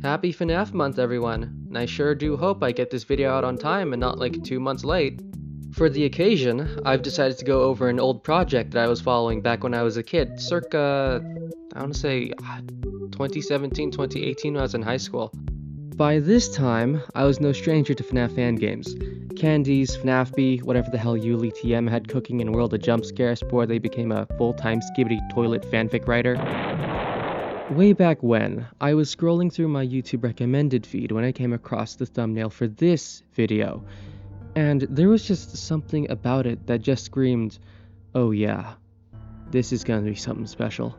Happy FNAF month, everyone, and I sure do hope I get this video out on time and not like 2 months late. For the occasion, I've decided to go over an old project that I was following back when I was a kid, circa, I want to say 2017, 2018 when I was in high school. By this time, I was no stranger to FNAF fan games. Candies, FNAFB, whatever the hell Yuli TM had cooking in World of Jump Scares before they became a full-time skibbity toilet fanfic writer. Way back when, I was scrolling through my YouTube recommended feed when I came across the thumbnail for this video, and there was just something about it that just screamed, oh yeah, this is gonna be something special.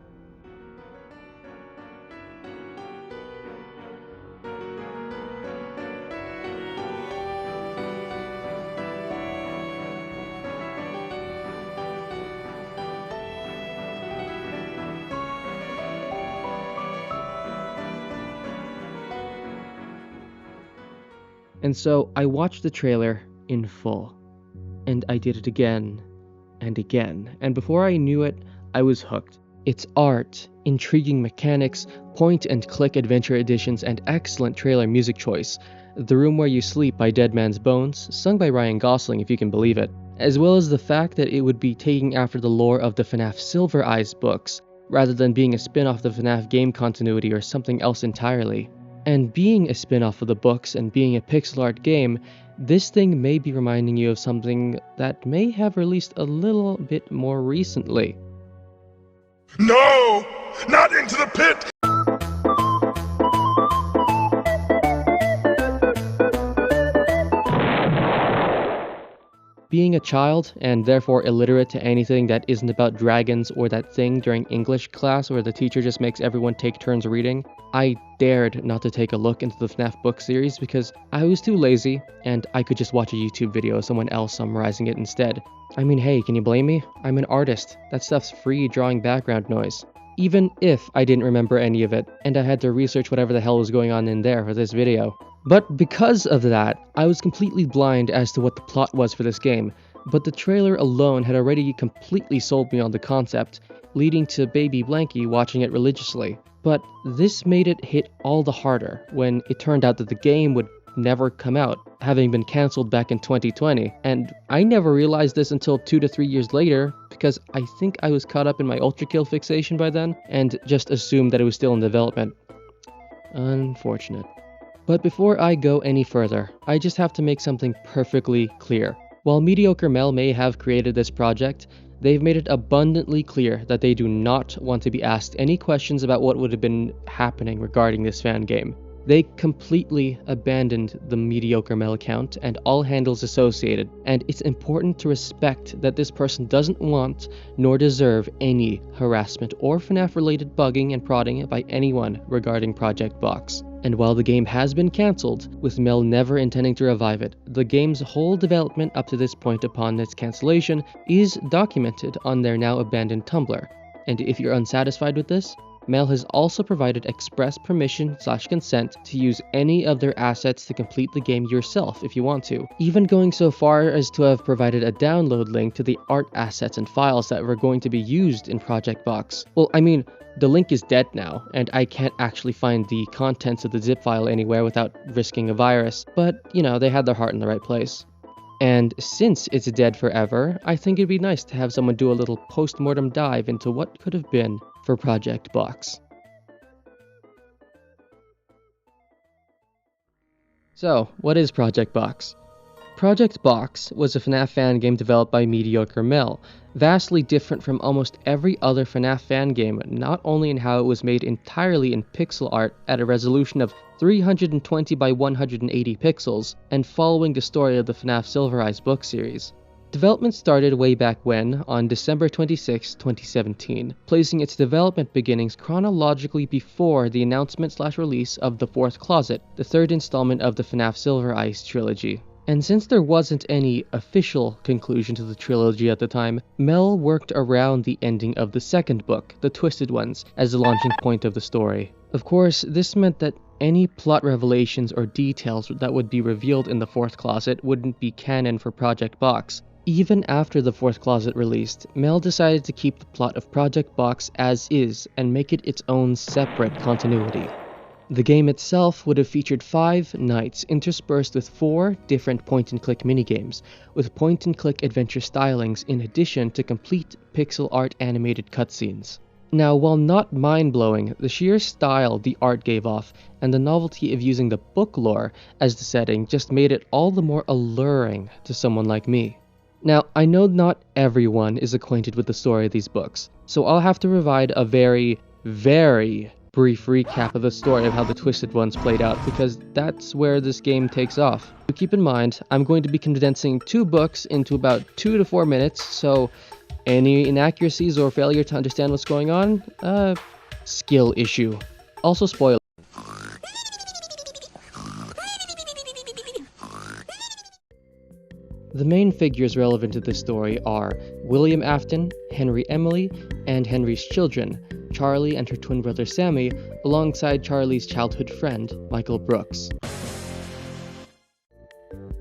And so I watched the trailer in full, and I did it again and again, and before I knew it, I was hooked. Its art, intriguing mechanics, point-and-click adventure editions, and excellent trailer music choice, The Room Where You Sleep by Dead Man's Bones, sung by Ryan Gosling if you can believe it, as well as the fact that it would be taking after the lore of the FNAF Silver Eyes books, rather than being a spin-off of the FNAF game continuity or something else entirely. And being a spin-off of the books and being a pixel art game, this thing may be reminding you of something that may have released a little bit more recently. No! Not into the pit! Being a child, and therefore illiterate to anything that isn't about dragons or that thing during English class where the teacher just makes everyone take turns reading, I dared not to take a look into the FNAF book series because I was too lazy, and I could just watch a YouTube video of someone else summarizing it instead. I mean, hey, can you blame me? I'm an artist. That stuff's free drawing background noise. Even if I didn't remember any of it, and I had to research whatever the hell was going on in there for this video. But because of that, I was completely blind as to what the plot was for this game, but the trailer alone had already completely sold me on the concept, leading to baby Blanky watching it religiously. But this made it hit all the harder when it turned out that the game would never come out, having been cancelled back in 2020, and I never realized this until 2 to 3 years later, because I think I was caught up in my Ultra Kill fixation by then, and just assumed that it was still in development. Unfortunate. But before I go any further, I just have to make something perfectly clear. While Mediocre Mel may have created this project, they've made it abundantly clear that they do not want to be asked any questions about what would have been happening regarding this fan game. They completely abandoned the Mediocre Mel account and all handles associated, and it's important to respect that this person doesn't want nor deserve any harassment or FNAF-related bugging and prodding by anyone regarding Project Box. And while the game has been cancelled, with Mel never intending to revive it, the game's whole development up to this point upon its cancellation is documented on their now abandoned Tumblr. And if you're unsatisfied with this, Mel has also provided express permission/consent to use any of their assets to complete the game yourself if you want to, even going so far as to have provided a download link to the art assets and files that were going to be used in Project Box. Well, I mean, the link is dead now, and I can't actually find the contents of the zip file anywhere without risking a virus, but, you know, they had their heart in the right place. And since it's dead forever, I think it'd be nice to have someone do a little post-mortem dive into what could have been for Project Box. So, what is Project Box? Project Box was a FNAF fan game developed by Mediocre Mel, vastly different from almost every other FNAF fan game, not only in how it was made entirely in pixel art at a resolution of 320 by 180 pixels, and following the story of the FNAF Silver Eyes book series. Development started way back when, on December 26, 2017, placing its development beginnings chronologically before the announcement/release of The Fourth Closet, the third installment of the FNAF Silver Eyes trilogy. And since there wasn't any official conclusion to the trilogy at the time, Mel worked around the ending of the second book, The Twisted Ones, as the launching point of the story. Of course, this meant that any plot revelations or details that would be revealed in The Fourth Closet wouldn't be canon for Project Box. Even after The Fourth Closet released, Mel decided to keep the plot of Project Box as is and make it its own separate continuity. The game itself would have featured 5 nights interspersed with 4 different point-and-click minigames, with point-and-click adventure stylings in addition to complete pixel art animated cutscenes. Now, while not mind-blowing, the sheer style the art gave off and the novelty of using the book lore as the setting just made it all the more alluring to someone like me. Now, I know not everyone is acquainted with the story of these books, so I'll have to provide a very, very brief recap of the story of how the Twisted Ones played out, because that's where this game takes off. But keep in mind, I'm going to be condensing 2 books into about 2 to 4 minutes, so any inaccuracies or failure to understand what's going on, skill issue. Also spoiler. The main figures relevant to this story are William Afton, Henry Emily, and Henry's children, Charlie and her twin brother Sammy, alongside Charlie's childhood friend, Michael Brooks.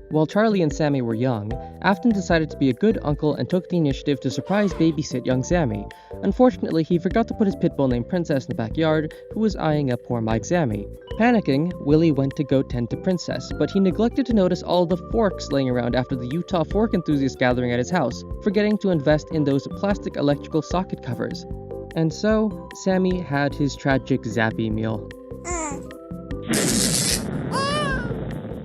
While Charlie and Sammy were young, Afton decided to be a good uncle and took the initiative to surprise babysit young Sammy. Unfortunately, he forgot to put his pitbull named Princess in the backyard, who was eyeing up poor Mike Sammy. Panicking, Willie went to go tend to Princess, but he neglected to notice all the forks laying around after the Utah fork enthusiast gathering at his house, forgetting to invest in those plastic electrical socket covers. And so, Sammy had his tragic Zappy meal.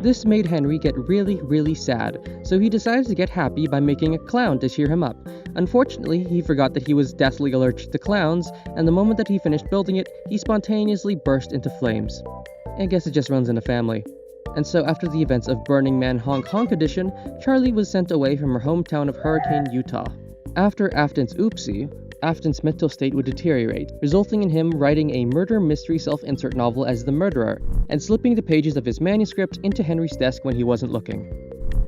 This made Henry get really sad, so he decided to get happy by making a clown to cheer him up. Unfortunately, he forgot that he was deathly allergic to clowns, and the moment that he finished building it, he spontaneously burst into flames. I guess it just runs in the family. And so after the events of Burning Man Honk Honk Edition, Charlie was sent away from her hometown of Hurricane, Utah. After Afton's oopsie, Afton's mental state would deteriorate, resulting in him writing a murder mystery self-insert novel as the murderer, and slipping the pages of his manuscript into Henry's desk when he wasn't looking.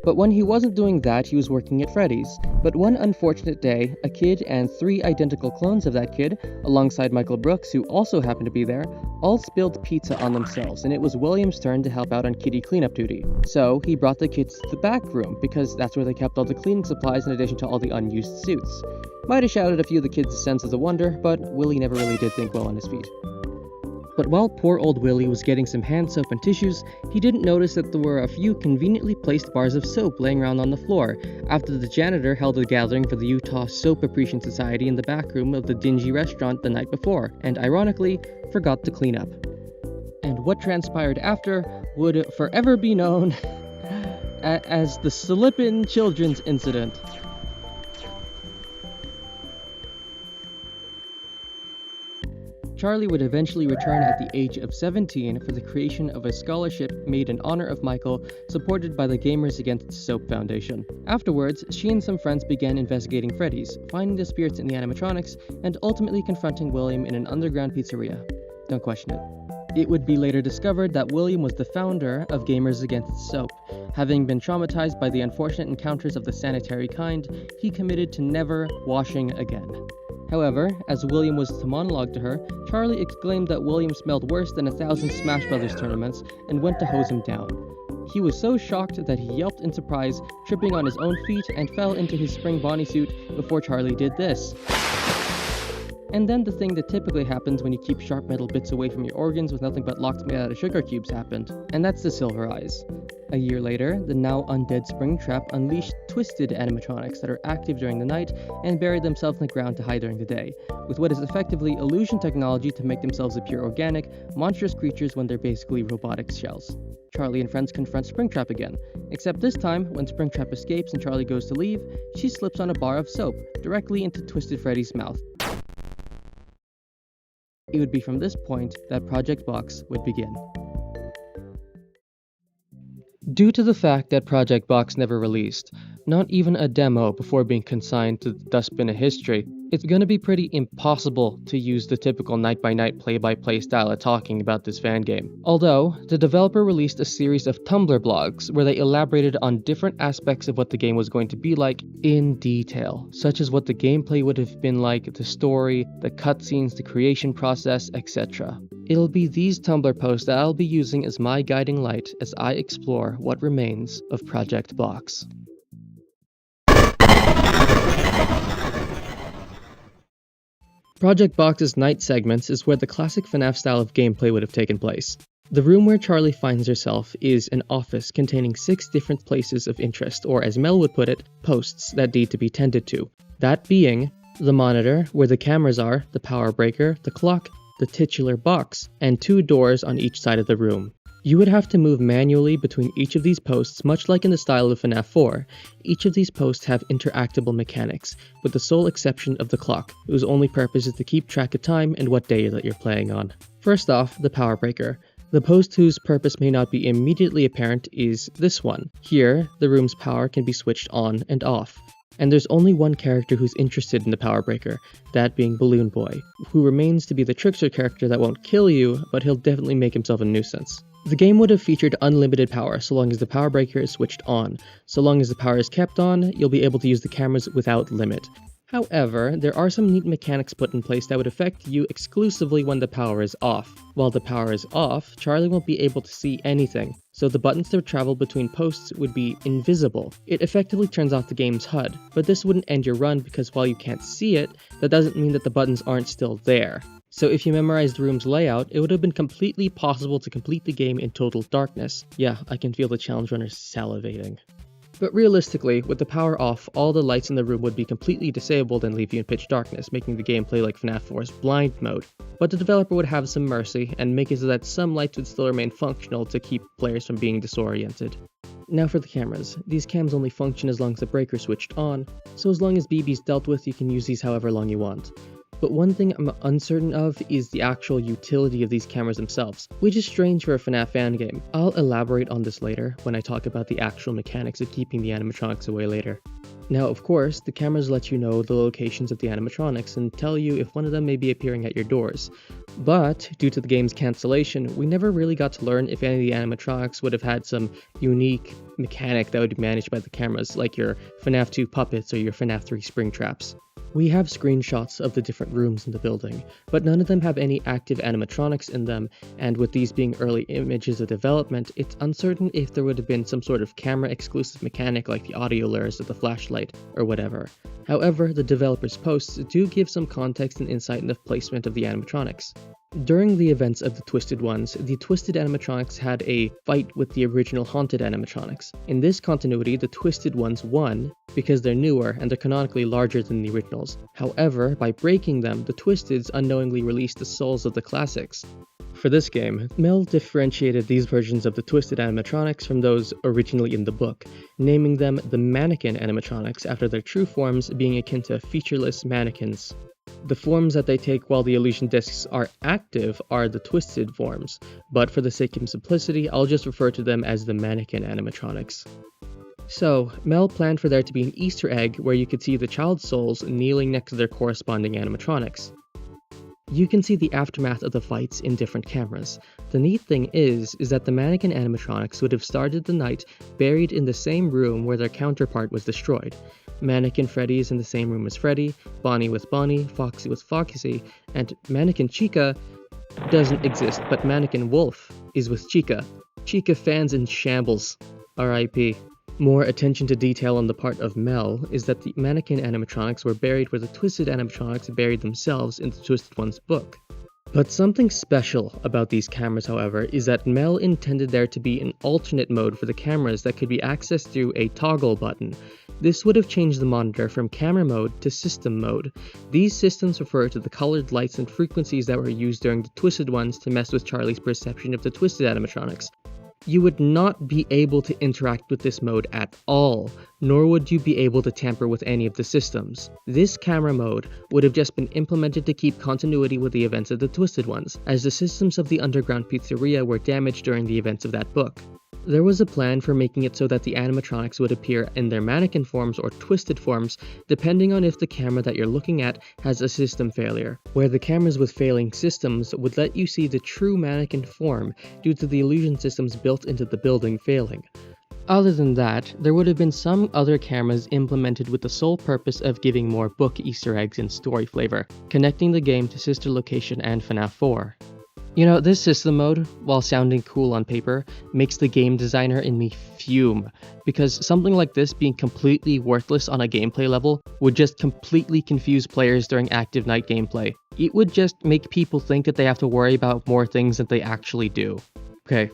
But when he wasn't doing that, he was working at Freddy's. But one unfortunate day, a kid and 3 identical clones of that kid, alongside Michael Brooks, who also happened to be there, all spilled pizza on themselves, and it was William's turn to help out on kitty cleanup duty. So he brought the kids to the back room, because that's where they kept all the cleaning supplies in addition to all the unused suits. Might have shouted a few of the kids' senses of wonder, but Willie never really did think well on his feet. But while poor old Willie was getting some hand soap and tissues, he didn't notice that there were a few conveniently placed bars of soap laying around on the floor, after the janitor held a gathering for the Utah Soap Appreciation Society in the back room of the dingy restaurant the night before, and ironically, forgot to clean up. And what transpired after would forever be known as the Slippin' Children's Incident. Charlie would eventually return at the age of 17 for the creation of a scholarship made in honor of Michael, supported by the Gamers Against Soap Foundation. Afterwards, she and some friends began investigating Freddy's, finding the spirits in the animatronics, and ultimately confronting William in an underground pizzeria. Don't question it. It would be later discovered that William was the founder of Gamers Against Soap. Having been traumatized by the unfortunate encounters of the sanitary kind, he committed to never washing again. However, as William was to monologue to her, Charlie exclaimed that William smelled worse than 1,000 Smash Brothers tournaments and went to hose him down. He was so shocked that he yelped in surprise, tripping on his own feet and fell into his spring Bonnie suit before Charlie did this. And then the thing that typically happens when you keep sharp metal bits away from your organs with nothing but locks made out of sugar cubes happened, and that's the Silver Eyes. A year later, the now undead Springtrap unleashed twisted animatronics that are active during the night and bury themselves in the ground to hide during the day, with what is effectively illusion technology to make themselves appear organic, monstrous creatures when they're basically robotic shells. Charlie and friends confront Springtrap again, except this time, when Springtrap escapes and Charlie goes to leave, she slips on a bar of soap, directly into Twisted Freddy's mouth. It would be from this point that Project Box would begin. Due to the fact that Project Box never released, not even a demo before being consigned to the dustbin of history, it's gonna be pretty impossible to use the typical night-by-night play-by-play style of talking about this fan game. Although, the developer released a series of Tumblr blogs where they elaborated on different aspects of what the game was going to be like in detail, such as what the gameplay would have been like, the story, the cutscenes, the creation process, etc. It'll be these Tumblr posts that I'll be using as my guiding light as I explore what remains of Project Box. Project Box's night segments is where the classic FNAF style of gameplay would have taken place. The room where Charlie finds herself is an office containing 6 different places of interest, or as Mel would put it, posts that need to be tended to. That being the monitor, where the cameras are, the power breaker, the clock, the titular box, and 2 doors on each side of the room. You would have to move manually between each of these posts, much like in the style of FNAF 4. Each of these posts have interactable mechanics, with the sole exception of the clock, whose only purpose is to keep track of time and what day that you're playing on. First off, the power breaker. The post whose purpose may not be immediately apparent is this one. Here, the room's power can be switched on and off. And there's only one character who's interested in the power breaker, that being Balloon Boy, who remains to be the trickster character that won't kill you, but he'll definitely make himself a nuisance. The game would have featured unlimited power so long as the power breaker is switched on. So long as the power is kept on, you'll be able to use the cameras without limit. However, there are some neat mechanics put in place that would affect you exclusively when the power is off. While the power is off, Charlie won't be able to see anything, so the buttons to travel between posts would be invisible. It effectively turns off the game's HUD, but this wouldn't end your run because while you can't see it, that doesn't mean that the buttons aren't still there. So if you memorized the room's layout, it would have been completely possible to complete the game in total darkness. Yeah, I can feel the challenge runners salivating. But realistically, with the power off, all the lights in the room would be completely disabled and leave you in pitch darkness, making the gameplay like FNAF 4's blind mode. But the developer would have some mercy, and make it so that some lights would still remain functional to keep players from being disoriented. Now for the cameras. These cams only function as long as the breaker's switched on, so as long as BB's dealt with, you can use these however long you want. But one thing I'm uncertain of is the actual utility of these cameras themselves, which is strange for a FNAF fan game. I'll elaborate on this later when I talk about the actual mechanics of keeping the animatronics away later. Now, of course, the cameras let you know the locations of the animatronics and tell you if one of them may be appearing at your doors. But, due to the game's cancellation, we never really got to learn if any of the animatronics would have had some unique mechanic that would be managed by the cameras, like your FNAF 2 puppets or your FNAF 3 spring traps. We have screenshots of the different rooms in the building, but none of them have any active animatronics in them, and with these being early images of development, it's uncertain if there would have been some sort of camera-exclusive mechanic like the audio layers of the flashlight, or whatever. However, the developers' posts do give some context and insight in the placement of the animatronics. During the events of the Twisted Ones, the Twisted animatronics had a fight with the original Haunted animatronics. In this continuity, the Twisted Ones won because they're newer and they're canonically larger than the originals. However, by breaking them, the Twisteds unknowingly released the souls of the classics. For this game, Mel differentiated these versions of the Twisted animatronics from those originally in the book, naming them the Mannequin animatronics after their true forms being akin to featureless mannequins. The forms that they take while the illusion discs are active are the Twisted forms, but for the sake of simplicity, I'll just refer to them as the Mannequin animatronics. So, Mel planned for there to be an Easter egg where you could see the child souls kneeling next to their corresponding animatronics. You can see the aftermath of the fights in different cameras. The neat thing is that the Mannequin animatronics would have started the night buried in the same room where their counterpart was destroyed. Mannequin Freddy is in the same room as Freddy, Bonnie with Bonnie, Foxy with Foxy, and Mannequin Chica doesn't exist, but Mannequin Wolf is with Chica. Chica fans in shambles. R.I.P. More attention to detail on the part of Mel is that the Mannequin animatronics were buried where the Twisted animatronics buried themselves in the Twisted Ones book. But something special about these cameras, however, is that Mel intended there to be an alternate mode for the cameras that could be accessed through a toggle button. This would have changed the monitor from camera mode to system mode. These systems refer to the colored lights and frequencies that were used during the Twisted Ones to mess with Charlie's perception of the Twisted animatronics. You would not be able to interact with this mode at all, nor would you be able to tamper with any of the systems. This camera mode would have just been implemented to keep continuity with the events of the Twisted Ones, as the systems of the underground pizzeria were damaged during the events of that book. There was a plan for making it so that the animatronics would appear in their mannequin forms or twisted forms, depending on if the camera that you're looking at has a system failure, where the cameras with failing systems would let you see the true mannequin form due to the illusion systems built into the building failing. Other than that, there would have been some other cameras implemented with the sole purpose of giving more book Easter eggs and story flavor, connecting the game to Sister Location and FNAF 4. You know, this system mode, while sounding cool on paper, makes the game designer in me fume, because something like this being completely worthless on a gameplay level would just completely confuse players during active night gameplay. It would just make people think that they have to worry about more things than they actually do. Okay,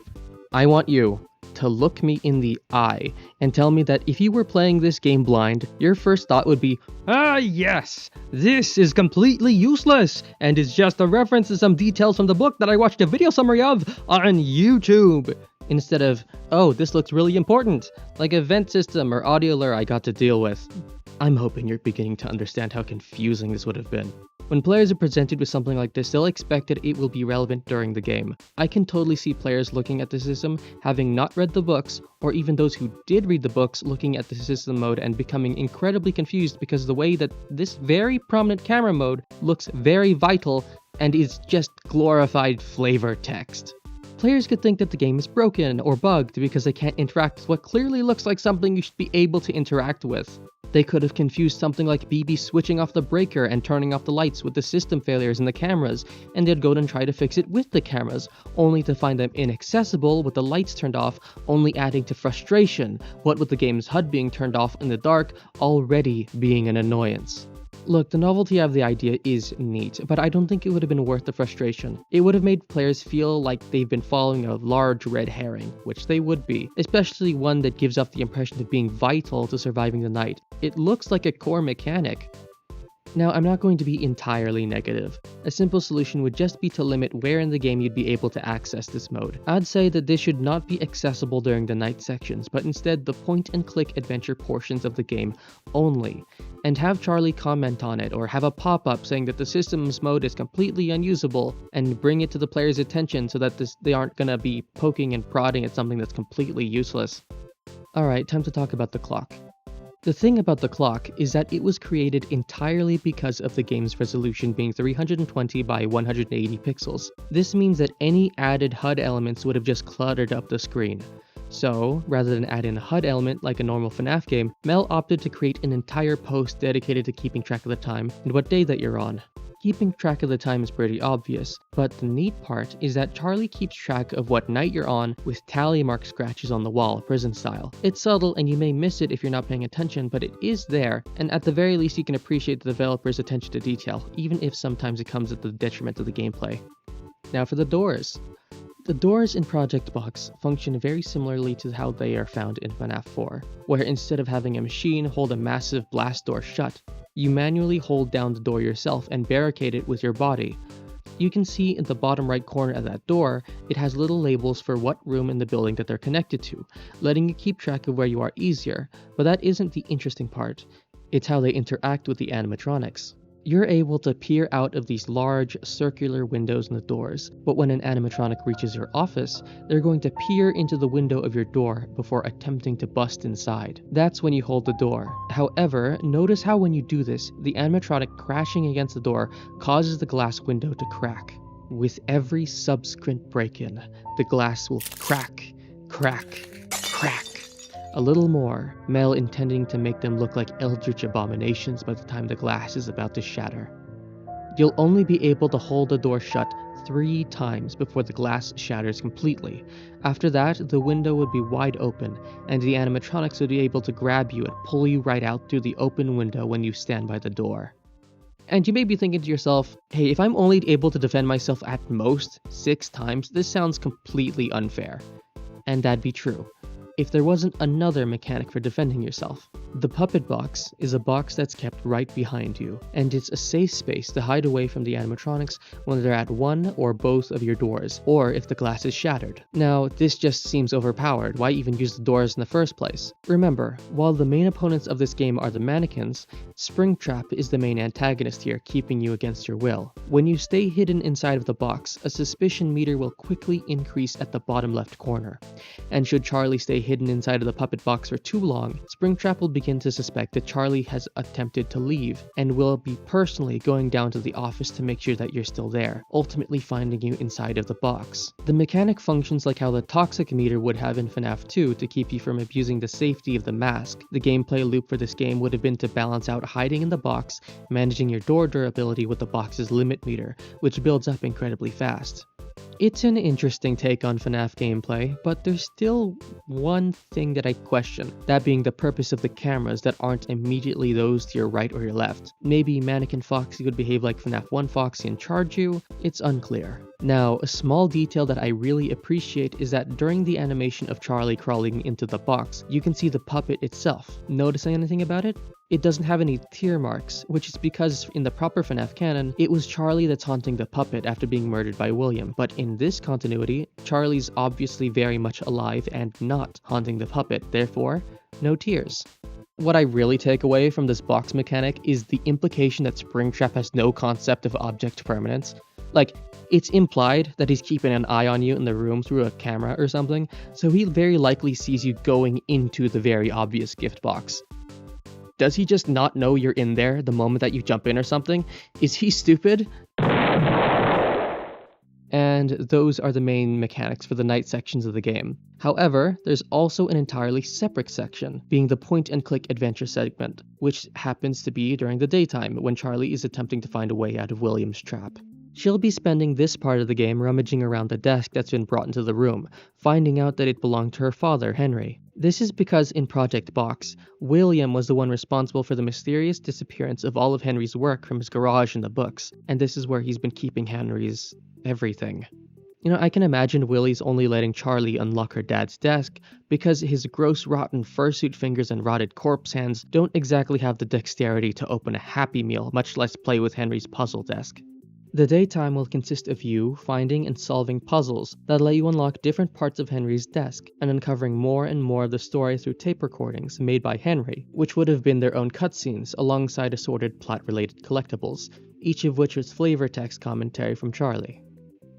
I want you to look me in the eye and tell me that if you were playing this game blind, your first thought would be, "Ah yes, this is completely useless and is just a reference to some details from the book that I watched a video summary of on YouTube." Instead of, "Oh, this looks really important, like a vent system or audio lure I got to deal with." I'm hoping you're beginning to understand how confusing this would have been. When players are presented with something like this, they'll expect that it will be relevant during the game. I can totally see players looking at the system, having not read the books, or even those who did read the books looking at the system mode and becoming incredibly confused because the way that this very prominent camera mode looks very vital and is just glorified flavor text. Players could think that the game is broken or bugged because they can't interact with what clearly looks like something you should be able to interact with. They could have confused something like BB switching off the breaker and turning off the lights with the system failures in the cameras, and they'd go and try to fix it with the cameras, only to find them inaccessible with the lights turned off, only adding to frustration, what with the game's HUD being turned off in the dark already being an annoyance. Look, the novelty of the idea is neat, but I don't think it would have been worth the frustration. It would have made players feel like they've been following a large red herring, which they would be, especially one that gives off the impression of being vital to surviving the night. It looks like a core mechanic. Now, I'm not going to be entirely negative. A simple solution would just be to limit where in the game you'd be able to access this mode. I'd say that this should not be accessible during the night sections, but instead the point-and-click adventure portions of the game only, and have Charlie comment on it or have a pop-up saying that the system's mode is completely unusable, and bring it to the player's attention so that they aren't gonna be poking and prodding at something that's completely useless. Alright, time to talk about the clock. The thing about the clock is that it was created entirely because of the game's resolution being 320 by 180 pixels. This means that any added HUD elements would have just cluttered up the screen. So, rather than add in a HUD element like a normal FNAF game, Mel opted to create an entire post dedicated to keeping track of the time and what day that you're on. Keeping track of the time is pretty obvious, but the neat part is that Charlie keeps track of what night you're on with tally mark scratches on the wall, prison style. It's subtle and you may miss it if you're not paying attention, but it is there, and at the very least you can appreciate the developer's attention to detail, even if sometimes it comes at the detriment of the gameplay. Now for the doors. The doors in Project Box function very similarly to how they are found in FNAF 4, where instead of having a machine hold a massive blast door shut, you manually hold down the door yourself and barricade it with your body. You can see in the bottom right corner of that door, it has little labels for what room in the building that they're connected to, letting you keep track of where you are easier, but that isn't the interesting part. It's how they interact with the animatronics. You're able to peer out of these large, circular windows in the doors, but when an animatronic reaches your office, they're going to peer into the window of your door before attempting to bust inside. That's when you hold the door. However, notice how when you do this, the animatronic crashing against the door causes the glass window to crack. With every subsequent break-in, the glass will crack, crack, crack. A little more, Mel intending to make them look like eldritch abominations by the time the glass is about to shatter. You'll only be able to hold the door shut 3 times before the glass shatters completely. After that, the window would be wide open, and the animatronics would be able to grab you and pull you right out through the open window when you stand by the door. And you may be thinking to yourself, hey, if I'm only able to defend myself at most 6 times, this sounds completely unfair. And that'd be true, if there wasn't another mechanic for defending yourself. The puppet box is a box that's kept right behind you, and it's a safe space to hide away from the animatronics when they're at one or both of your doors, or if the glass is shattered. Now, this just seems overpowered. Why even use the doors in the first place? Remember, while the main opponents of this game are the mannequins, Springtrap is the main antagonist here, keeping you against your will. When you stay hidden inside of the box, a suspicion meter will quickly increase at the bottom left corner. And should Charlie stay hidden inside of the puppet box for too long, Springtrap will begin to suspect that Charlie has attempted to leave, and will be personally going down to the office to make sure that you're still there, ultimately finding you inside of the box. The mechanic functions like how the toxic meter would have in FNAF 2 to keep you from abusing the safety of the mask. The gameplay loop for this game would have been to balance out hiding in the box, managing your door durability with the box's limit meter, which builds up incredibly fast. It's an interesting take on FNAF gameplay, but there's still one thing that I question, that being the purpose of the cameras that aren't immediately those to your right or your left. Maybe Mannequin Foxy would behave like FNAF 1 Foxy and charge you? It's unclear. Now, a small detail that I really appreciate is that during the animation of Charlie crawling into the box, you can see the puppet itself. Noticing anything about it? It doesn't have any tear marks, which is because in the proper FNAF canon, it was Charlie that's haunting the puppet after being murdered by William, but in this continuity, Charlie's obviously very much alive and not haunting the puppet, therefore, no tears. What I really take away from this box mechanic is the implication that Springtrap has no concept of object permanence. Like, it's implied that he's keeping an eye on you in the room through a camera or something, so he very likely sees you going into the very obvious gift box. Does he just not know you're in there the moment that you jump in or something? Is he stupid? And those are the main mechanics for the night sections of the game. However, there's also an entirely separate section, being the point-and-click adventure segment, which happens to be during the daytime when Charlie is attempting to find a way out of William's trap. She'll be spending this part of the game rummaging around the desk that's been brought into the room, finding out that it belonged to her father, Henry. This is because in Project Box, William was the one responsible for the mysterious disappearance of all of Henry's work from his garage and the books, and this is where he's been keeping Henry's everything. You know, I can imagine Willie's only letting Charlie unlock her dad's desk because his gross rotten fursuit fingers and rotted corpse hands don't exactly have the dexterity to open a Happy Meal, much less play with Henry's puzzle desk. The daytime will consist of you finding and solving puzzles that let you unlock different parts of Henry's desk, and uncovering more and more of the story through tape recordings made by Henry, which would have been their own cutscenes alongside assorted plot-related collectibles, each of which was flavor text commentary from Charlie.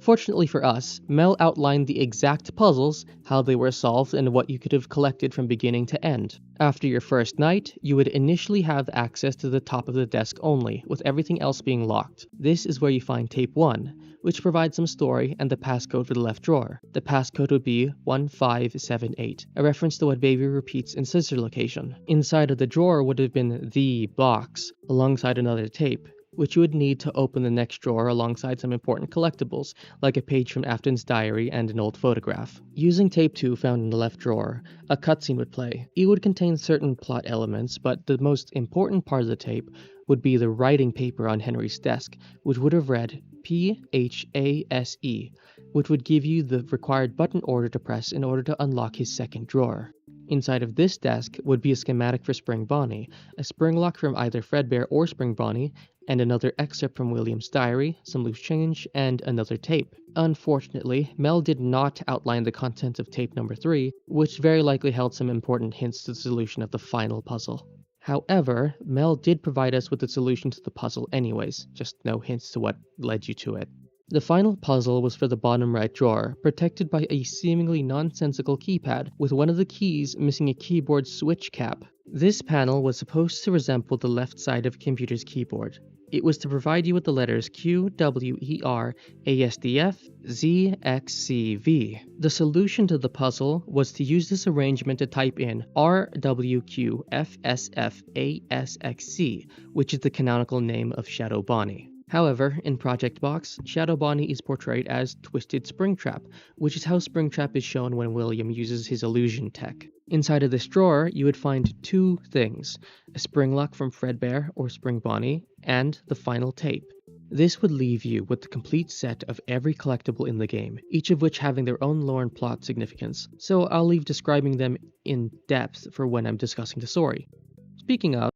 Fortunately for us, Mel outlined the exact puzzles, how they were solved, and what you could have collected from beginning to end. After your first night, you would initially have access to the top of the desk only, with everything else being locked. This is where you find Tape 1, which provides some story and the passcode for the left drawer. The passcode would be 1578, a reference to what Baby repeats in Scissor Location. Inside of the drawer would have been the box, alongside another tape, which you would need to open the next drawer alongside some important collectibles, like a page from Afton's diary and an old photograph. Using tape 2 found in the left drawer, a cutscene would play. It would contain certain plot elements, but the most important part of the tape would be the writing paper on Henry's desk, which would have read PHASE, which would give you the required button order to press in order to unlock his second drawer. Inside of this desk would be a schematic for Spring Bonnie, a spring lock from either Fredbear or Spring Bonnie, and another excerpt from William's diary, some loose change, and another tape. Unfortunately, Mel did not outline the content of tape number 3, which very likely held some important hints to the solution of the final puzzle. However, Mel did provide us with the solution to the puzzle anyways, just no hints to what led you to it. The final puzzle was for the bottom right drawer, protected by a seemingly nonsensical keypad, with one of the keys missing a keyboard switch cap. This panel was supposed to resemble the left side of a computer's keyboard. It was to provide you with the letters Q, W, E, R, A, S, D, F, Z, X, C, V. The solution to the puzzle was to use this arrangement to type in R, W, Q, F, S, F, A, S, X, C, which is the canonical name of Shadow Bonnie. However, in Project Box, Shadow Bonnie is portrayed as Twisted Springtrap, which is how Springtrap is shown when William uses his illusion tech. Inside of this drawer, you would find two things: a spring lock from Fredbear or Spring Bonnie, and the final tape. This would leave you with the complete set of every collectible in the game, each of which having their own lore and plot significance, so I'll leave describing them in depth for when I'm discussing the story. Speaking of,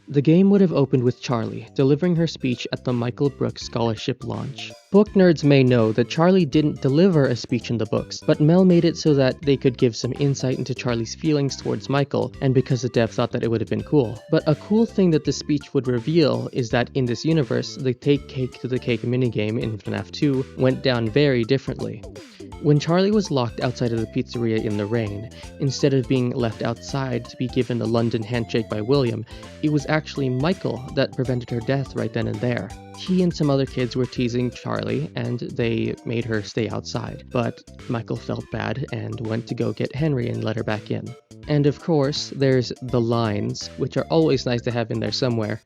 the game would have opened with Charlie delivering her speech at the Michael Brooks Scholarship launch. Book nerds may know that Charlie didn't deliver a speech in the books, but Mel made it so that they could give some insight into Charlie's feelings towards Michael, and because the dev thought that it would have been cool. But a cool thing that the speech would reveal is that in this universe, the Take Cake to the Cake minigame in FNAF 2 went down very differently. When Charlie was locked outside of the pizzeria in the rain, instead of being left outside to be given the London handshake by William, it was actually Michael that prevented her death right then and there. He and some other kids were teasing Charlie, and they made her stay outside, but Michael felt bad and went to go get Henry and let her back in. And of course, there's the lines, which are always nice to have in there somewhere.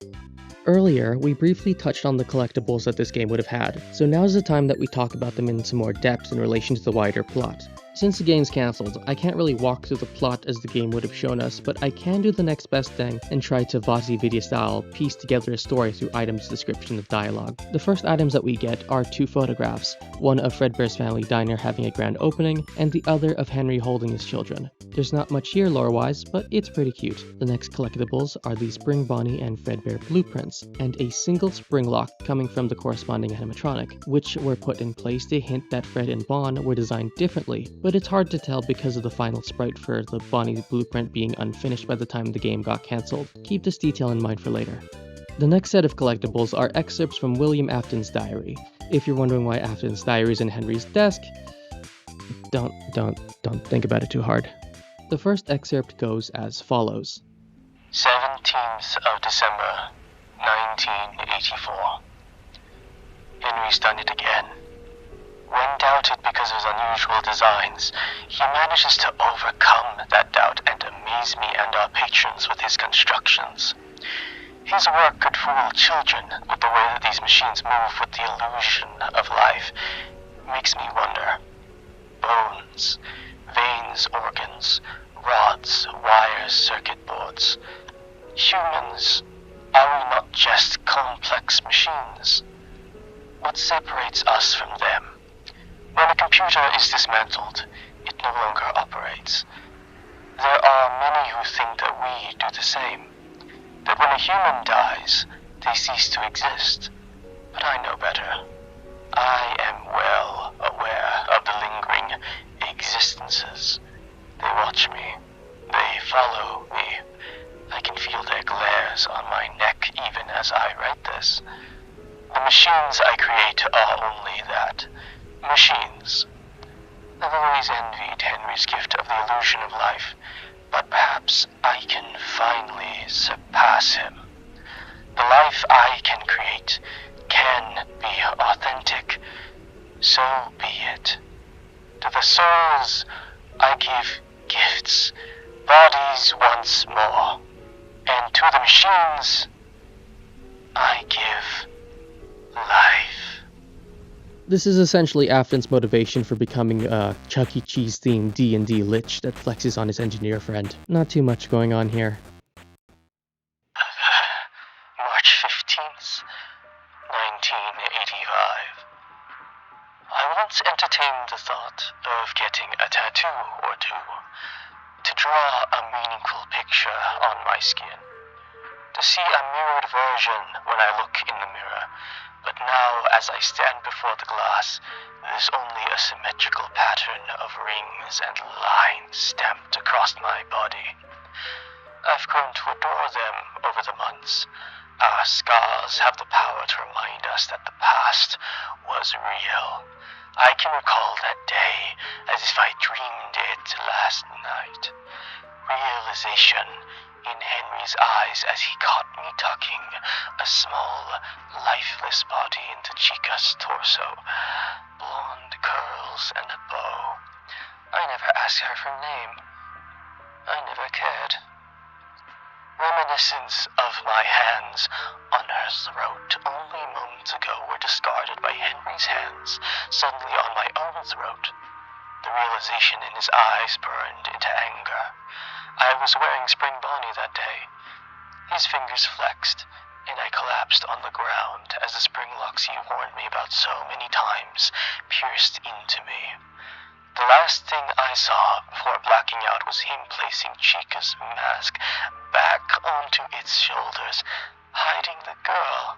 Earlier, we briefly touched on the collectibles that this game would have had, so now's the time that we talk about them in some more depth in relation to the wider plot. Since the game's cancelled, I can't really walk through the plot as the game would have shown us, but I can do the next best thing and try to Vasi Vidya style piece together a story through items, description, and dialogue. The first items that we get are two photographs, one of Fredbear's family diner having a grand opening, and the other of Henry holding his children. There's not much here lore-wise, but it's pretty cute. The next collectibles are the Spring Bonnie and Fredbear blueprints, and a single spring lock coming from the corresponding animatronic, which were put in place to hint that Fred and Bon were designed differently, but it's hard to tell because of the final sprite for the Bonnie's blueprint being unfinished by the time the game got cancelled. Keep this detail in mind for later. The next set of collectibles are excerpts from William Afton's diary. If you're wondering why Afton's diary is in Henry's desk, don't think about it too hard. The first excerpt goes as follows. 17th of December, 1984. Henry's done it again. When doubted because of his unusual designs, he manages to overcome that doubt and amaze me and our patrons with his constructions. His work could fool children, but the way that these machines move with the illusion of life makes me wonder. Bones, veins, organs, rods, wires, circuit boards. Humans, are we not just complex machines? What separates us from them? When a computer is dismantled, it no longer operates. There are many who think that we do the same. That when a human dies, they cease to exist. But I know better. I am well aware of the lingering existences. They watch me. They follow me. I can feel their glares on my neck even as I write this. The machines I create are only that. Machines. I've always envied Henry's gift of the illusion of life, but perhaps I can finally surpass him. The life I can create can be authentic. So be it. To the souls, I give gifts, bodies once more, and to the machines, I give life. This is essentially Afton's motivation for becoming a Chuck E. Cheese themed D&D lich that flexes on his engineer friend. Not too much going on here. March 15th, 1985. I once entertained the thought of getting a tattoo or two, to draw a meaningful picture on my skin, to see a mirrored version when I look in the mirror. But now, as I stand before the glass, there's only a symmetrical pattern of rings and lines stamped across my body. I've grown to adore them over the months. Our scars have the power to remind us that the past was real. I can recall that day as if I dreamed it last night. Realization in Henry's eyes as he caught me tucking a small, lifeless body into Chica's torso. Blonde curls and a bow. I never asked her for a name. I never cared. Reminiscence of my hands on her throat only moments ago were discarded by Henry's hands, suddenly on my own throat. The realization in his eyes burned into anger. I was wearing Spring Bonnie that day. His fingers flexed, and I collapsed on the ground as the spring locks he warned me about so many times pierced into me. The last thing I saw before blacking out was him placing Chica's mask back onto its shoulders, hiding the girl.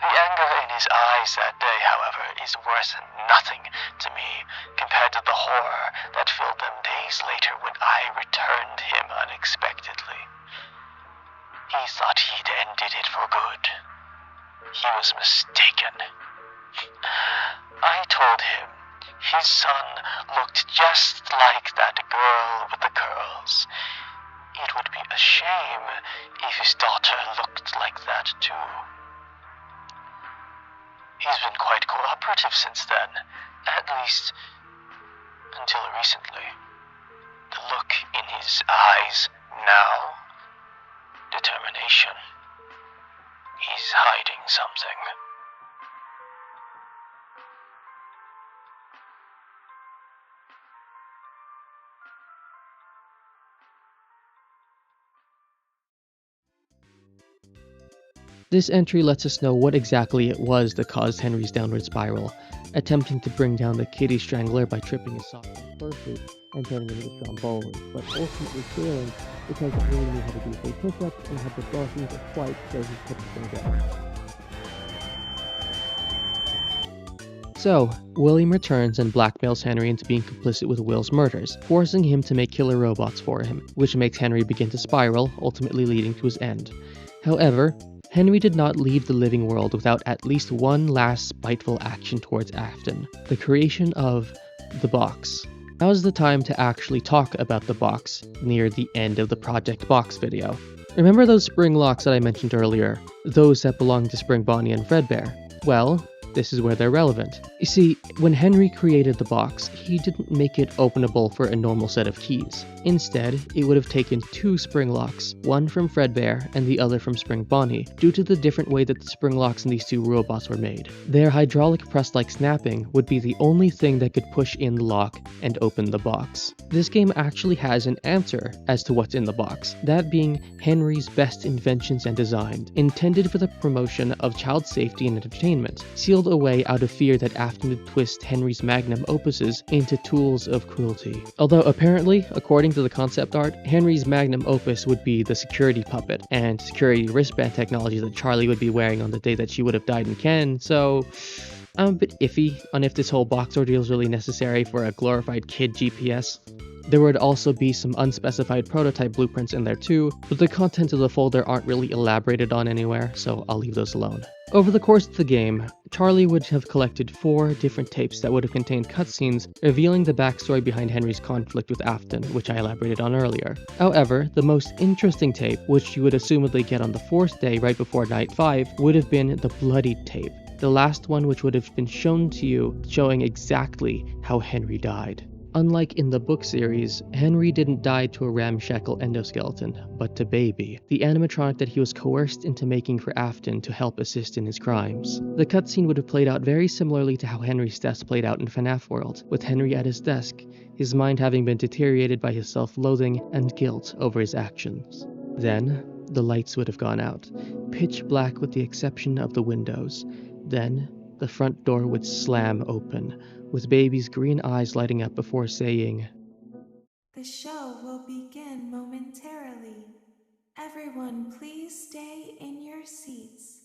The anger in his eyes that day, however, is worth nothing to me compared to the horror that filled them days later when I returned him unexpectedly. He thought he'd ended it for good. He was mistaken. I told him his son looked just like that girl with the curls. It would be a shame if his daughter looked like that too. He's been quite cooperative since then, at least until recently. The look in his eyes now, determination. He's hiding something. This entry lets us know what exactly it was that caused Henry's downward spiral, attempting to bring down the kitty strangler by tripping his sock on fursuit and turning him into Stromboli, but ultimately failing because he really knew how to do full push-ups and had the blessings of flight so he couldn't bring down. So, William returns and blackmails Henry into being complicit with Will's murders, forcing him to make killer robots for him, which makes Henry begin to spiral, ultimately leading to his end. However, Henry did not leave the living world without at least one last spiteful action towards Afton, the creation of the Box. Now is the time to actually talk about the Box near the end of the Project Box video. Remember those spring locks that I mentioned earlier? Those that belong to Spring Bonnie and Fredbear? Well, this is where they're relevant. You see, when Henry created the box, he didn't make it openable for a normal set of keys. Instead, it would have taken two spring locks, one from Fredbear and the other from Spring Bonnie, due to the different way that the spring locks in these two robots were made. Their hydraulic press-like snapping would be the only thing that could push in the lock and open the box. This game actually has an answer as to what's in the box, that being Henry's best inventions and designs, intended for the promotion of child safety and entertainment, sealed away out of fear that Afton would twist Henry's magnum opuses into tools of cruelty. Although apparently, according to the concept art, Henry's magnum opus would be the security puppet and security wristband technology that Charlie would be wearing on the day that she would have died in Ken, so I'm a bit iffy on if this whole box ordeal is really necessary for a glorified kid GPS. There would also be some unspecified prototype blueprints in there too, but the contents of the folder aren't really elaborated on anywhere, so I'll leave those alone. Over the course of the game, Charlie would have collected 4 different tapes that would have contained cutscenes revealing the backstory behind Henry's conflict with Afton, which I elaborated on earlier. However, the most interesting tape, which you would assumedly get on the 4th day right before Night 5, would have been the bloodied tape, the last one which would have been shown to you showing exactly how Henry died. Unlike in the book series, Henry didn't die to a ramshackle endoskeleton, but to Baby, the animatronic that he was coerced into making for Afton to help assist in his crimes. The cutscene would have played out very similarly to how Henry's death played out in FNAF World, with Henry at his desk, his mind having been deteriorated by his self-loathing and guilt over his actions. Then, the lights would have gone out, pitch black with the exception of the windows. Then, the front door would slam open, with Baby's green eyes lighting up before saying, "The show will begin momentarily. Everyone, please stay in your seats."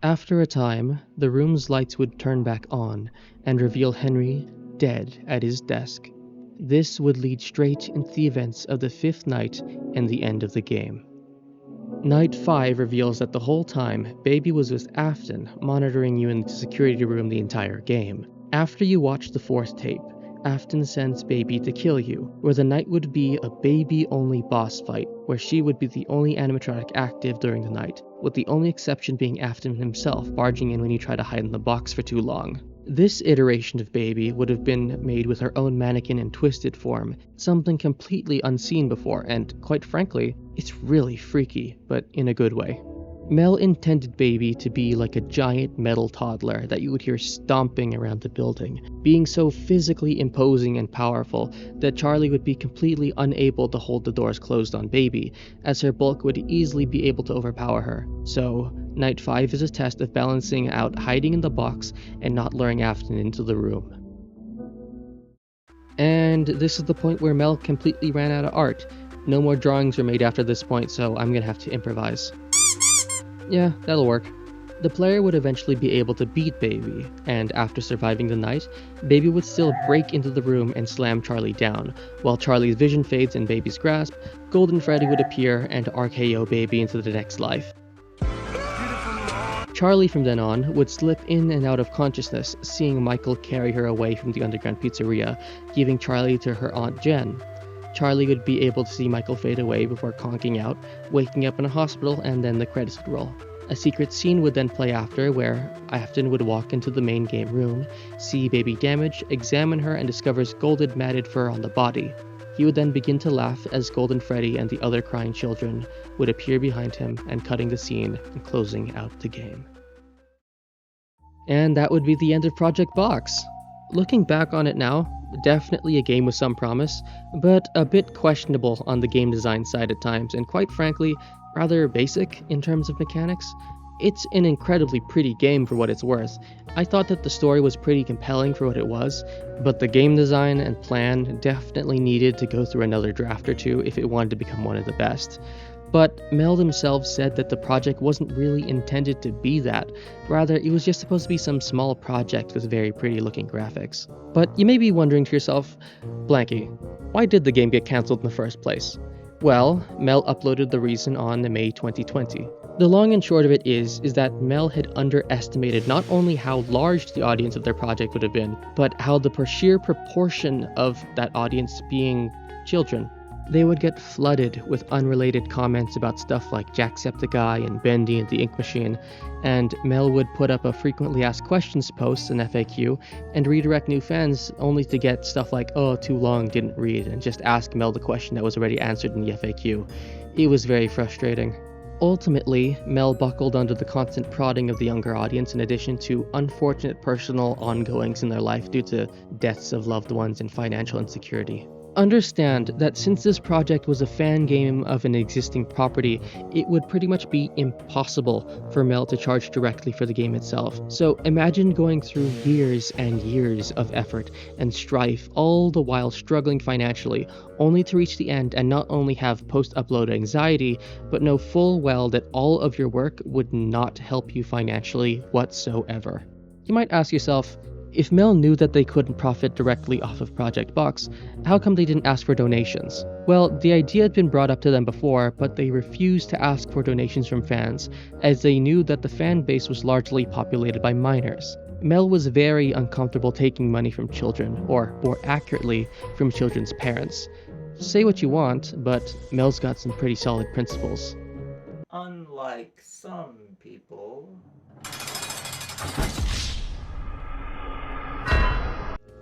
After a time, the room's lights would turn back on and reveal Henry dead at his desk. This would lead straight into the events of the 5th night and the end of the game. Night 5 reveals that the whole time, Baby was with Afton, monitoring you in the security room the entire game. After you watch the 4th tape, Afton sends Baby to kill you, where the night would be a Baby-only boss fight, where she would be the only animatronic active during the night, with the only exception being Afton himself barging in when you try to hide in the box for too long. This iteration of Baby would have been made with her own mannequin in twisted form, something completely unseen before, and quite frankly, it's really freaky, but in a good way. Mel intended Baby to be like a giant metal toddler that you would hear stomping around the building, being so physically imposing and powerful that Charlie would be completely unable to hold the doors closed on Baby, as her bulk would easily be able to overpower her. So, Night 5 is a test of balancing out hiding in the box and not luring Afton into the room. And this is the point where Mel completely ran out of art. No more drawings were made after this point, so I'm gonna have to improvise. Yeah, that'll work. The player would eventually be able to beat Baby, and after surviving the night, Baby would still break into the room and slam Charlie down. While Charlie's vision fades in Baby's grasp, Golden Freddy would appear and RKO Baby into the next life. Charlie from then on would slip in and out of consciousness, seeing Michael carry her away from the underground pizzeria, giving Charlie to her Aunt Jen. Charlie would be able to see Michael fade away before conking out, waking up in a hospital, and then the credits would roll. A secret scene would then play after, where Afton would walk into the main game room, see Baby damaged, examine her, and discovers golden matted fur on the body. He would then begin to laugh as Golden Freddy and the other crying children would appear behind him and cutting the scene and closing out the game. And that would be the end of Project Box. Looking back on it now, definitely a game with some promise, but a bit questionable on the game design side at times, and quite frankly, rather basic in terms of mechanics. It's an incredibly pretty game for what it's worth. I thought that the story was pretty compelling for what it was, but the game design and plan definitely needed to go through another draft or two if it wanted to become one of the best. But Mel themselves said that the project wasn't really intended to be that. Rather, it was just supposed to be some small project with very pretty looking graphics. But you may be wondering to yourself, Blanky, why did the game get cancelled in the first place? Well, Mel uploaded the reason on May 2020. The long and short of it is that Mel had underestimated not only how large the audience of their project would have been, but how the sheer proportion of that audience being children. They would get flooded with unrelated comments about stuff like Jacksepticeye and Bendy and the Ink Machine, and Mel would put up a frequently asked questions post, an FAQ, and redirect new fans only to get stuff like, oh, too long, didn't read, and just ask Mel the question that was already answered in the FAQ. It was very frustrating. Ultimately, Mel buckled under the constant prodding of the younger audience in addition to unfortunate personal ongoings in their life due to deaths of loved ones and financial insecurity. Understand that since this project was a fan game of an existing property, it would pretty much be impossible for Mel to charge directly for the game itself. So imagine going through years and years of effort and strife, all the while struggling financially, only to reach the end and not only have post-upload anxiety, but know full well that all of your work would not help you financially whatsoever. You might ask yourself, if Mel knew that they couldn't profit directly off of Project Box, how come they didn't ask for donations? Well, the idea had been brought up to them before, but they refused to ask for donations from fans, as they knew that the fan base was largely populated by minors. Mel was very uncomfortable taking money from children, or more accurately, from children's parents. Say what you want, but Mel's got some pretty solid principles. Unlike some people...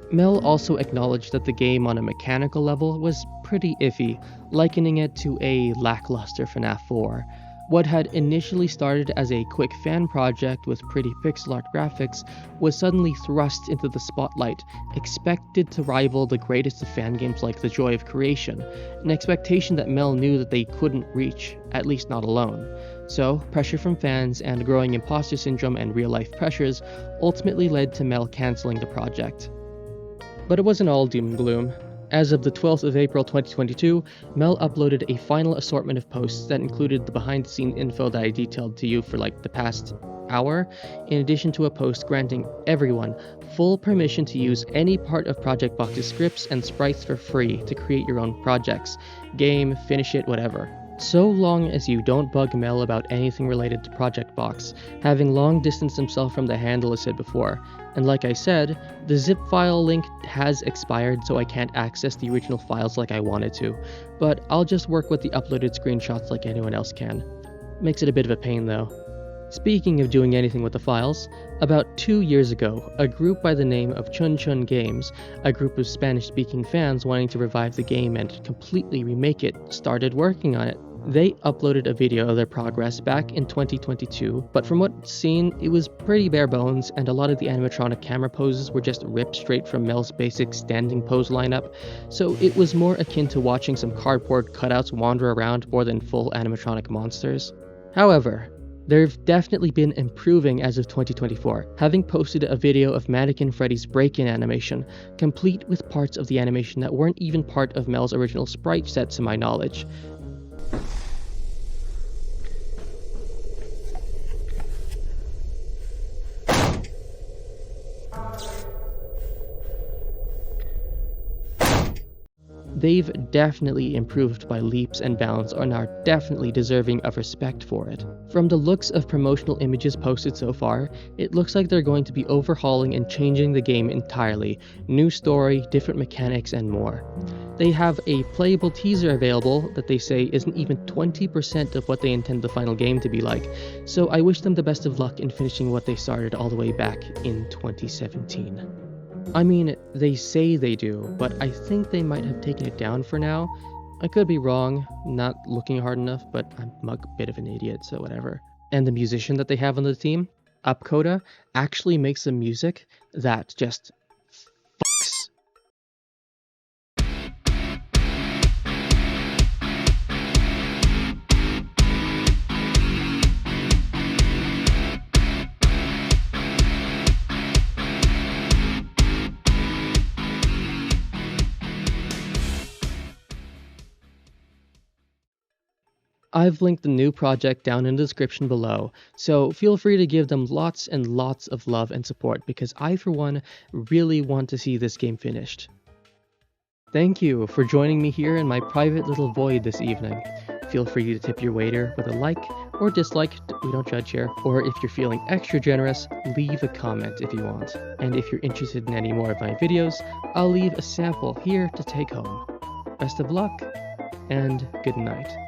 Mel also acknowledged that the game on a mechanical level was pretty iffy, likening it to a lackluster FNAF 4. What had initially started as a quick fan project with pretty pixel art graphics was suddenly thrust into the spotlight, expected to rival the greatest of fan games like The Joy of Creation, an expectation that Mel knew that they couldn't reach, at least not alone. So, pressure from fans and growing imposter syndrome and real-life pressures ultimately led to Mel cancelling the project. But it wasn't all doom and gloom. As of the 12th of April 2022, Mel uploaded a final assortment of posts that included the behind-the-scenes info that I detailed to you for like the past hour, in addition to a post granting everyone full permission to use any part of Project Box's scripts and sprites for free to create your own projects, game, finish it, whatever. So long as you don't bug Mel about anything related to Project Box, having long distanced himself from the handle as said before. And like I said, the zip file link has expired, so I can't access the original files like I wanted to, but I'll just work with the uploaded screenshots like anyone else can. Makes it a bit of a pain though. Speaking of doing anything with the files, about 2 years ago, a group by the name of Chun Chun Games, a group of Spanish-speaking fans wanting to revive the game and completely remake it, started working on it. They uploaded a video of their progress back in 2022, but from what's seen, it was pretty bare bones, and a lot of the animatronic camera poses were just ripped straight from Mel's basic standing pose lineup, so it was more akin to watching some cardboard cutouts wander around more than full animatronic monsters. However, they've definitely been improving as of 2024, having posted a video of Mannequin Freddy's break-in animation, complete with parts of the animation that weren't even part of Mel's original sprite set to my knowledge. They've definitely improved by leaps and bounds and are definitely deserving of respect for it. From the looks of promotional images posted so far, it looks like they're going to be overhauling and changing the game entirely. New story, different mechanics, and more. They have a playable teaser available that they say isn't even 20% of what they intend the final game to be like, so I wish them the best of luck in finishing what they started all the way back in 2017. I mean, they say they do, but I think they might have taken it down for now. I could be wrong, not looking hard enough, but I'm a bit of an idiot, so whatever. And the musician that they have on the team, Upcoda, actually makes some music that just fucks. I've linked the new project down in the description below, so feel free to give them lots and lots of love and support because I, for one, really want to see this game finished. Thank you for joining me here in my private little void this evening. Feel free to tip your waiter with a like or dislike, we don't judge here, or if you're feeling extra generous, leave a comment if you want. And if you're interested in any more of my videos, I'll leave a sample here to take home. Best of luck, and good night.